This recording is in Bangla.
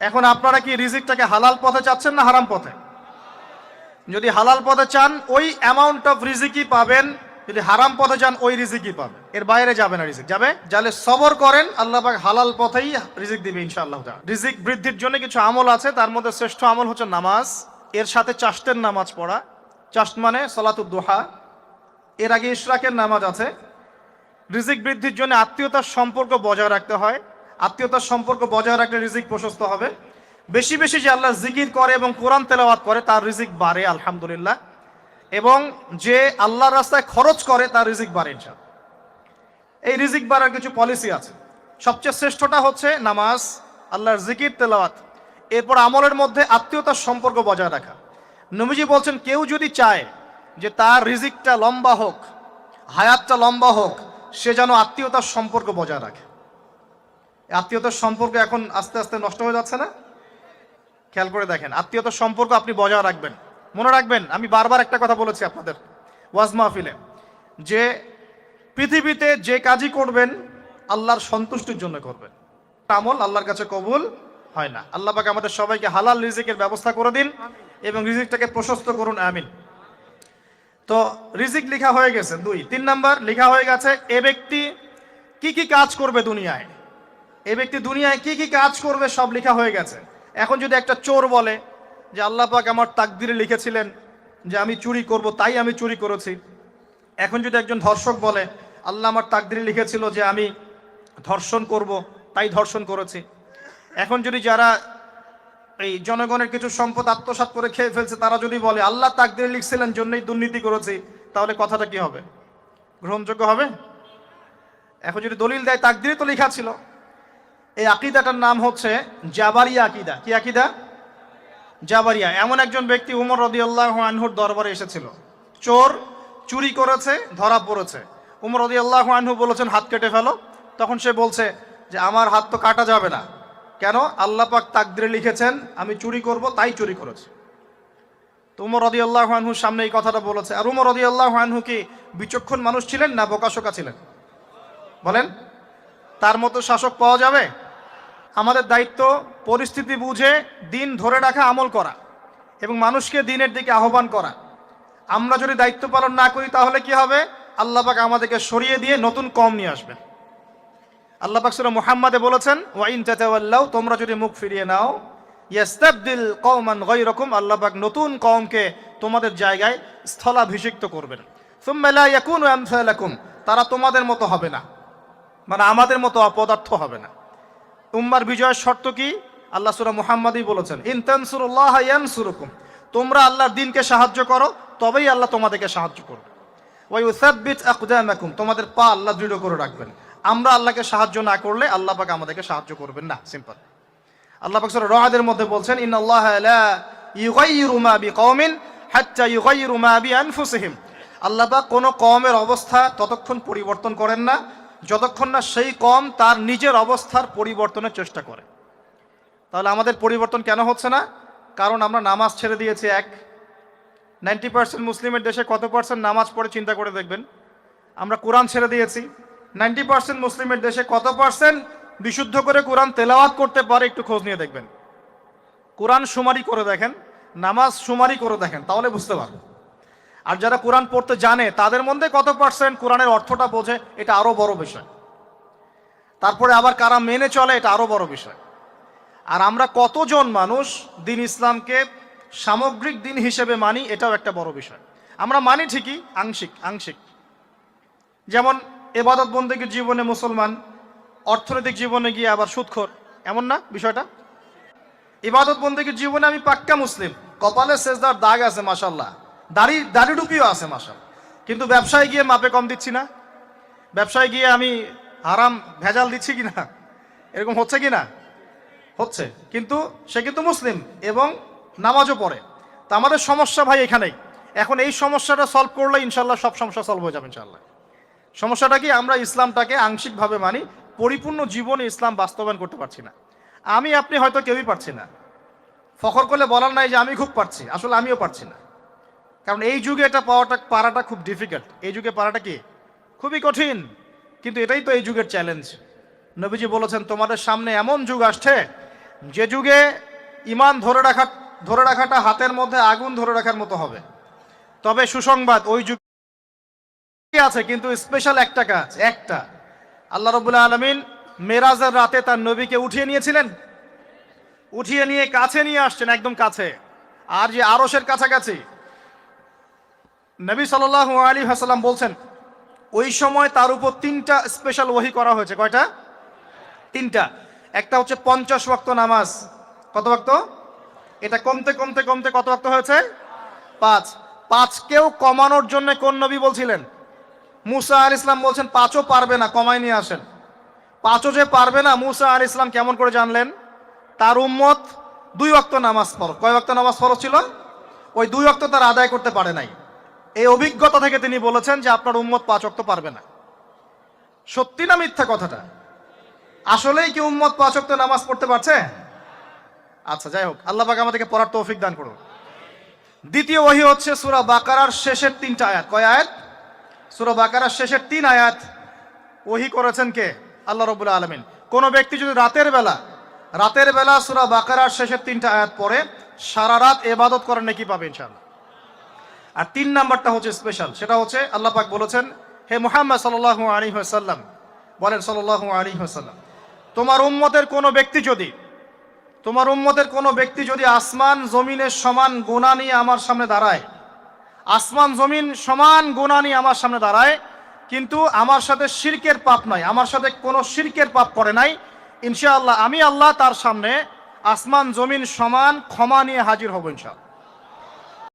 এখন আপনারা কি রিজিকটাকে হালাল পথে চাচ্ছেন না হারাম পথে? যদি হালাল পথে চান ওই অ্যামাউন্ট অফ রিজিকই পাবেন, যদি হারাম পথে চান ওই রিজিকই পাবেন, এর বাইরে যাবে না রিজিক। যাবে যাহলে সবর করেন, আল্লাহ পাক হালাল পথেই রিজিক দিবে ইনশাআল্লাহ। রিজিক বৃদ্ধির জন্য কিছু আমল আছে, তার মধ্যে শ্রেষ্ঠ আমল হচ্ছে নামাজ, এর সাথে চাশতের নামাজ পড়া। চাশত মানে সালাতুদ দুহা, এর আগে ইশরাকের নামাজ আছে। রিজিক বৃদ্ধির জন্য আত্মীয়তার সম্পর্ক বজায় রাখতে হয়, আত্মীয়তার সম্পর্ক বজায় রাখলে রিজিক প্রশস্ত হবে। বেশি বেশি যে আল্লাহ জিকির করে এবং কোরআন তেলাওয়াত করে তার রিজিক বাড়ে আলহামদুলিল্লাহ, এবং যে আল্লাহর রাস্তায় খরচ করে তার রিজিক বাড়ে ইনশাআল্লাহ। এই রিজিক বাড়ার কিছু পলিসি আছে। সবচেয়ে শ্রেষ্ঠটা হচ্ছে নামাজ, আল্লাহর জিকির তেলাওয়াত। এরপর আমলের মধ্যে আত্মীয়তার সম্পর্ক বজায় রাখা। নবীজি বলছেন কেউ যদি চায় যে তার রিজিকটা লম্বা হোক, হায়াতটা লম্বা হোক, সে যেন আত্মীয়তার সম্পর্ক বজায় রাখে। আত্মীয়তার সম্পর্ক এখন আস্তে আস্তে নষ্ট হয়ে যাচ্ছে না? খেয়াল করে দেখেন, আত্মীয়তার সম্পর্ক আপনি বজায় রাখবেন। মনে রাখবেন, আমি বারবার একটা কথা বলেছি আপনাদের ওয়াজ মাহফিলে, যে পৃথিবীতে যে কাজই করবেন আল্লাহর সন্তুষ্টির জন্য করবেন। আমল আল্লাহর কাছে কবুল হয় না। আল্লাহ পাক আমাদের সবাইকে হালাল রিজিকের ব্যবস্থা করে দিন এবং রিজিকটাকে প্রশস্ত করুন, আমিন। তো রিজিক লেখা হয়ে গেছে। 3 নাম্বার লেখা হয়ে গেছে এ ব্যক্তি কি কি কাজ করবে দুনিয়ায়, এ ব্যক্তি দুনিয়ায় কি কি কাজ করবে সব লেখা হয়ে গেছে। এখন যদি একটা চোর বলে যে আল্লাহ পাক আমার তাকদিরে লিখেছিলেন যে আমি চুরি করব, তাই আমি চুরি করেছি। এখন যদি একজন ধর্ষক বলে আল্লাহ আমার তাকদিরে লিখেছিল যে আমি ধর্ষণ করব, তাই ধর্ষণ করেছি। এখন যদি যারা এই জনগণের কিছু সম্পদ আত্মসাৎ করে খেয়ে ফেলছে তারা যদি বলে আল্লাহ তাকদিরে লিখছিলেন জন্যই দুর্নীতি করেছি, তাহলে কথাটা কি হবে? গ্রহণযোগ্য হবে? এখন যদি দলিল দেয় তাকদিরে তো লেখা ছিল। এই আকীদাটার নাম হচ্ছে জাবারিয়া আকীদা। কি আকীদা? জাবারিয়া। এমন একজন ব্যক্তি উমর রাদিয়াল্লাহু আনহুর দরবারে এসেছিল, চোর চুরি করেছে, ধরা পড়েছে। উমর রাদিয়াল্লাহু আনহু বলেছেন হাত কেটে ফেলো। তখন সে বলছে যে আমার হাত তো কাটা যাবে না, কেন? আল্লাহ পাক তাকদিরে লিখেছেন আমি চুরি করব, তাই চুরি করেছি। তো উমর রাদিয়াল্লাহু আনহুর সামনে এই কথাটা বলেছে। আর উমর রাদিয়াল্লাহু আনহু কি বিচক্ষণ মানুষ ছিলেন না বোকাশোকা ছিলেন? বলেন, তার মতো শাসক পাওয়া যাবে? আমাদের দায়িত্ব পরিস্থিতি বুঝে দিন ধরে রাখা, আমল করা এবং মানুষকে দিনের দিকে আহ্বান করা। আমরা যদি দায়িত্ব পালন না করি তাহলে কি হবে? আল্লাহ পাক আমাদেরকে সরিয়ে দিয়ে নতুন কওম নিয়ে আসবেন। আল্লাহ পাক সূরা মুহাম্মাদে বলেছেন ওয়া ইন তাতাওয়াল্লাউ, তোমরা যদি মুখ ফিরিয়ে নাও, ইয়াস্তাবদিল কওমান গায়রাকুম, আল্লাহ পাক নতুন কওমকে তোমাদের জায়গায় স্থলাভিষিক্ত করবেন। সুম্মা লা ইয়াকুনু আমসালাকুম, তারা তোমাদের মতো হবে না, মানে আমাদের মতো অপদার্থ হবে না। উম্মার বিজয়ের শর্ত কি? আল্লাহ সূরা মুহাম্মাদই বলেছেন ইন তানসুরুল্লাহ ইয়ানসুরুকুম, তোমরা আল্লাহর দ্বীনকে সাহায্য করো তবেই আল্লাহ তোমাদেরকে সাহায্য করবে। ওয়া ইউসাব্বিত আকদামাকুম, তোমাদের পা আল্লাহ দৃঢ় করে রাখবেন। আমরা আল্লাহকে সাহায্য না করলে আল্লাহ পাক আমাদেরকে সাহায্য করবেন না, সিম্পল। আল্লাহ পাক সূরা রা'দের মধ্যে বলছেন ইন্নাল্লাহা লা ইউগাইয়িরু মা বিকওমিন হাত্তা ইউগাইয়িরু মা বিআনফুসিহিম, আল্লাহ পাক কোন কওমের অবস্থা ততক্ষণ পরিবর্তন করেন না যতক্ষণ না সেই কওম তার নিজের অবস্থার পরিবর্তনের চেষ্টা করে। তাহলে আমাদের পরিবর্তন কেন হচ্ছে না? কারণ আমরা নামাজ ছেড়ে দিয়েছি। 90% মুসলিমের দেশে কত পার্সেন্ট নামাজ পড়ে চিন্তা করে দেখবেন। আমরা কোরআন ছেড়ে দিয়েছি। 90% মুসলিমের দেশে কত পার্সেন্ট বিশুদ্ধ করে কোরআন তেলাওয়াত করতে পারে একটু খোঁজ নিয়ে দেখবেন। কোরআন শুমারি করে দেখেন, নামাজ শুমারি করে দেখেন, তাহলে বুঝতে পারবেন। আর যারা কোরআন পড়তে জানে তাদের মধ্যে কত পার্সেন্ট কোরআনের অর্থটা বোঝে, এটা আরো বড় বিষয়। তারপরে আবার কারা মেনে চলে, এটা আরো বড় বিষয়। আর আমরা কতজন মানুষ দিন ইসলামকে সামগ্রিক দিন হিসেবে মানি, এটাও একটা বড় বিষয়। আমরা মানি ঠিকই, আংশিক আংশিক। যেমন ইবাদত বন্দেগীর জীবনে মুসলমান, অর্থনৈতিক জীবনে গিয়ে আবার সুদখোর, এমন না বিষয়টা? ইবাদত বন্দেগীর জীবনে আমি পাক্কা মুসলিম, কপালে সেজদার দাগ আছে মাশাআল্লাহ, দাড়ি টুপিও আছে মাশাআল্লাহ, কিন্তু ব্যবসায় গিয়ে মাপে কম দিচ্ছি না, ব্যবসায় গিয়ে আমি হারাম ভেজাল দিচ্ছি কিনা, এরকম হচ্ছে কিনা? হচ্ছে। কিন্তু সে কিন্তু মুসলিম এবং নামাজও পড়ে। তা আমাদের সমস্যা ভাই এখানেই। এখন এই সমস্যাটা সলভ করলে ইনশাল্লাহ সব সমস্যা সলভ হয়ে যাবে ইনশাল্লাহ। সমস্যাটা কি? আমরা ইসলামটাকে আংশিকভাবে মানি, পরিপূর্ণ জীবনে ইসলাম বাস্তবায়ন করতে পারছি না। আমি আপনি হয়তো কেউই পারছি না। ফখর করলে বলার নাই যে আমি খুব পারছি, আসলে আমিও পারছি না। কারণ এই যুগে এটা পারাটা খুব ডিফিকাল্ট। এই যুগে পারাটা কি খুবই কঠিন, কিন্তু এটাই তো এই যুগের চ্যালেঞ্জ। নবীজি বলেছেন তোমাদের সামনে এমন যুগ আসছে যে যুগে ইমান ধরে রাখাটা হাতের মধ্যে আগুন ধরে রাখার মতো হবে। তবে সুসংবাদ, ওই যুগে আছে কিন্তু স্পেশাল একটা কাজ, একটা আল্লাহ রাব্বুল আলামিন মেরাজের রাতে তার নবীকে উঠিয়ে নিয়েছিলেন, উঠিয়ে নিয়ে কাছে নিয়ে আসছেন, একদম কাছে, আর যে আরশের কাছাকাছি। নবী সাল্লাল্লাহু আলাইহি ওয়াসাল্লাম বলছেন ওই সময় তার উপর 3টা স্পেশাল ওহী করা হয়েছে। কয়টা? 3টা। একটা হচ্ছে 50 ওয়াক্ত নামাজ। কত ওয়াক্ত? এটা কমতে কমতে কমতে কত ওয়াক্ত হয়েছে? 5। 5কেও কমানোর জন্য কোন নবী বলছিলেন? মুসা আলাইহিস সালাম বলছেন 5ও পারবে না, কমায় নিয়ে আসেন। 5ও যে পারবে না, মুসা আলাইহিস সালাম কেমন করে জানলেন? তার উম্মত 2 ওয়াক্ত নামাজ ফরজ। কয় ওয়াক্ত নামাজ ফরজ ছিল? ওই 2 ওয়াক্ত তার আদায় করতে পারে নাই। এই অভিজ্ঞতা থেকে তিনি বলেছেন যে আপনার উম্মত 5 ওয়াক্ত পারবে না। সত্যি না মিথ্যা কথাটা? আসলেই কি উম্মত 5 ওয়াক্ত নামাজ পড়তে পারছে? আচ্ছা, যাই হোক, আল্লাহ পাক আমাদেরকে পড়ার তৌফিক দান করুন। দ্বিতীয় ওহী হচ্ছে সূরা বাকারার শেষের 3টা আয়াত। কয় আয়াত? সূরা বাকারার শেষের 3 আয়াত ওহী করেছেন কে? আল্লাহ রাব্বুল আলামিন। কোন ব্যক্তি যদি রাতের বেলা সূরা বাকারার শেষের 3টা আয়াত পড়ে সারা রাত ইবাদত করেন, নেকি পাবে ইনশাআল্লাহ। আর 3 নাম্বারটা হচ্ছে স্পেশাল, সেটা হচ্ছে আল্লাহ পাক বলেছেন, হে মুহাম্মদ সাল্লাল্লাহু আলাইহি ওয়াসাল্লাম, বলেন সাল্লাল্লাহু আলাইহি ওয়াসাল্লাম, তোমার উম্মতের কোনো ব্যক্তি যদি আসমান জমিনের সমান গুনাহ নিয়ে আমার সামনে দাঁড়ায়, আসমান জমিন সমান গুনাহ নিয়ে আমার সামনে দাঁড়ায়, কিন্তু আমার সাথে শিরকের পাপ নাই, আমার সাথে কোনো শিরকের পাপ করে নাই, ইনশাআল্লাহ আমি আল্লাহ তার সামনে আসমান জমিন সমান ক্ষমা নিয়ে হাজির হব ইনশাআল্লাহ।